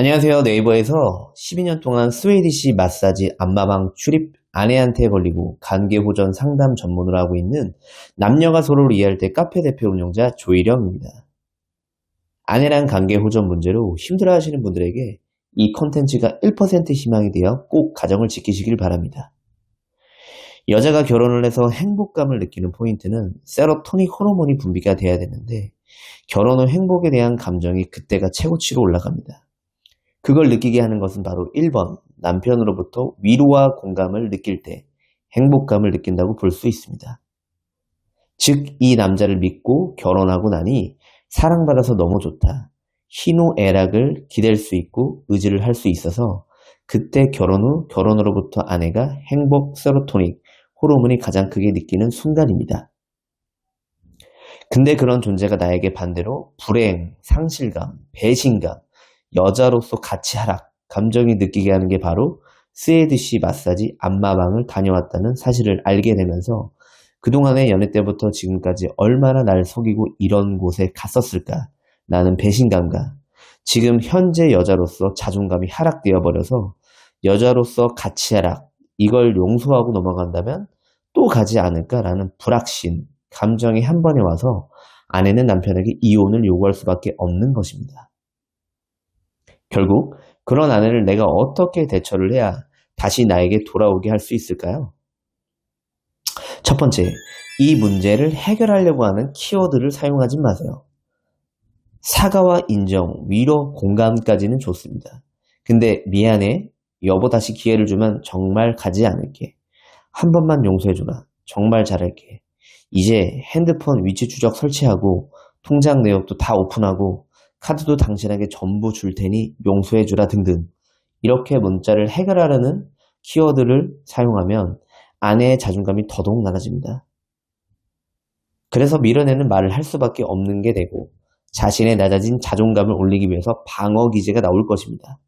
안녕하세요. 네이버에서 12년 동안 스웨디시 마사지 안마방 출입 아내한테 걸리고 관계보전 상담 전문으로 하고 있는 남녀가 서로를 이해할 때 카페 대표 운영자 조일영입니다. 아내랑 관계 호전 문제로 힘들어하시는 분들에게 이 콘텐츠가 1% 희망이 되어 꼭 가정을 지키시길 바랍니다. 여자가 결혼을 해서 행복감을 느끼는 포인트는 세로토닌 호르몬이 분비가 돼야 되는데 결혼 후 행복에 대한 감정이 그때가 최고치로 올라갑니다. 그걸 느끼게 하는 것은 바로 1번, 남편으로부터 위로와 공감을 느낄 때 행복감을 느낀다고 볼 수 있습니다. 즉, 이 남자를 믿고 결혼하고 나니 사랑받아서 너무 좋다. 희노애락을 기댈 수 있고 의지를 할 수 있어서 그때 결혼 후 결혼으로부터 아내가 행복 세로토닌 호르몬이 가장 크게 느끼는 순간입니다. 근데 그런 존재가 나에게 반대로 불행, 상실감, 배신감, 여자로서 가치 하락, 감정이 느끼게 하는 게 바로 스웨디시 마사지 안마방을 다녀왔다는 사실을 알게 되면서 그동안의 연애 때부터 지금까지 얼마나 날 속이고 이런 곳에 갔었을까? 나는 배신감과 지금 현재 여자로서 자존감이 하락되어 버려서 여자로서 가치 하락, 이걸 용서하고 넘어간다면 또 가지 않을까라는 불확신, 감정이 한 번에 와서 아내는 남편에게 이혼을 요구할 수밖에 없는 것입니다. 결국 그런 아내를 내가 어떻게 대처를 해야 다시 나에게 돌아오게 할 수 있을까요? 첫 번째, 이 문제를 해결하려고 하는 키워드를 사용하지 마세요. 사과와 인정, 위로, 공감까지는 좋습니다. 근데 미안해, 여보 다시 기회를 주면 정말 가지 않을게. 한 번만 용서해주라. 정말 잘할게. 이제 핸드폰 위치 추적 설치하고 통장 내역도 다 오픈하고 카드도 당신에게 전부 줄 테니 용서해주라 등등 이렇게 문자를 해결하려는 키워드를 사용하면 아내의 자존감이 더더욱 낮아집니다. 그래서 밀어내는 말을 할 수밖에 없는 게 되고 자신의 낮아진 자존감을 올리기 위해서 방어 기제가 나올 것입니다.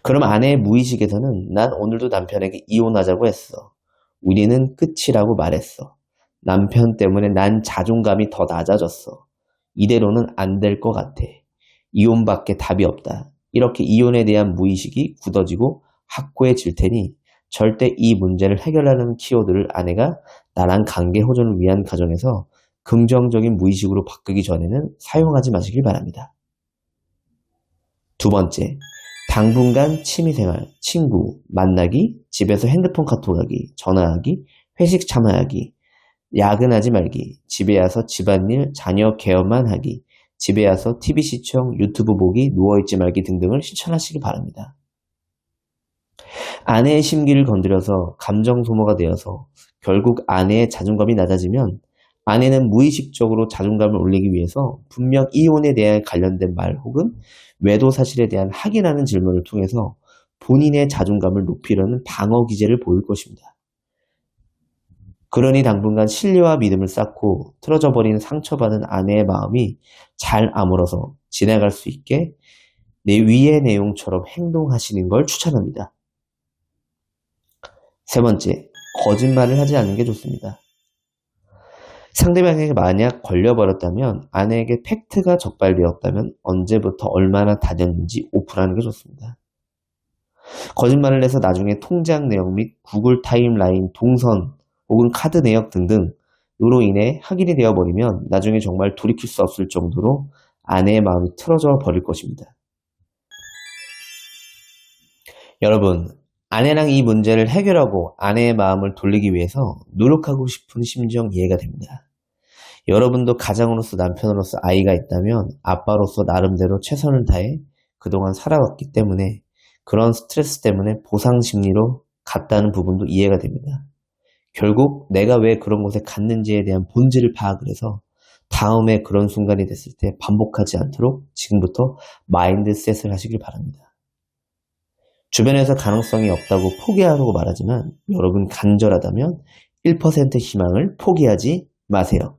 그럼 아내의 무의식에서는 난 오늘도 남편에게 이혼하자고 했어. 우리는 끝이라고 말했어. 남편 때문에 난 자존감이 더 낮아졌어. 이대로는 안 될 것 같아. 이혼밖에 답이 없다. 이렇게 이혼에 대한 무의식이 굳어지고 확고해질 테니 절대 이 문제를 해결하는 키워드를 아내가 나랑 관계 호전을 위한 가정에서 긍정적인 무의식으로 바꾸기 전에는 사용하지 마시길 바랍니다. 두 번째, 당분간 취미생활, 친구, 만나기, 집에서 핸드폰 카톡하기, 전화하기, 회식 참여하기, 야근하지 말기, 집에 와서 집안일, 자녀 케어만 하기, 집에 와서 TV 시청, 유튜브 보기, 누워있지 말기 등등을 실천하시기 바랍니다. 아내의 심기를 건드려서 감정 소모가 되어서 결국 아내의 자존감이 낮아지면 아내는 무의식적으로 자존감을 올리기 위해서 분명 이혼에 대한 관련된 말 혹은 외도 사실에 대한 확인하는 질문을 통해서 본인의 자존감을 높이려는 방어 기제를 보일 것입니다. 그러니 당분간 신뢰와 믿음을 쌓고 틀어져 버린 상처받은 아내의 마음이 잘 아물어서 지나갈 수 있게 내 위의 내용처럼 행동하시는 걸 추천합니다. 세 번째, 거짓말을 하지 않는 게 좋습니다. 상대방에게 만약 걸려버렸다면 아내에게 팩트가 적발되었다면 언제부터 얼마나 다녔는지 오픈하는 게 좋습니다. 거짓말을 해서 나중에 통장 내역 및 구글 타임라인, 동선 혹은 카드 내역 등등으로 인해 확인이 되어버리면 나중에 정말 돌이킬 수 없을 정도로 아내의 마음이 틀어져 버릴 것입니다. 여러분, 아내랑 이 문제를 해결하고 아내의 마음을 돌리기 위해서 노력하고 싶은 심정 이해가 됩니다. 여러분도 가장으로서 남편으로서 아이가 있다면 아빠로서 나름대로 최선을 다해 그동안 살아왔기 때문에 그런 스트레스 때문에 보상 심리로 갔다는 부분도 이해가 됩니다. 결국 내가 왜 그런 곳에 갔는지에 대한 본질을 파악을 해서 다음에 그런 순간이 됐을 때 반복하지 않도록 지금부터 마인드셋을 하시길 바랍니다. 주변에서 가능성이 없다고 포기하라고 말하지만 여러분 간절하다면 1% 희망을 포기하지 마세요.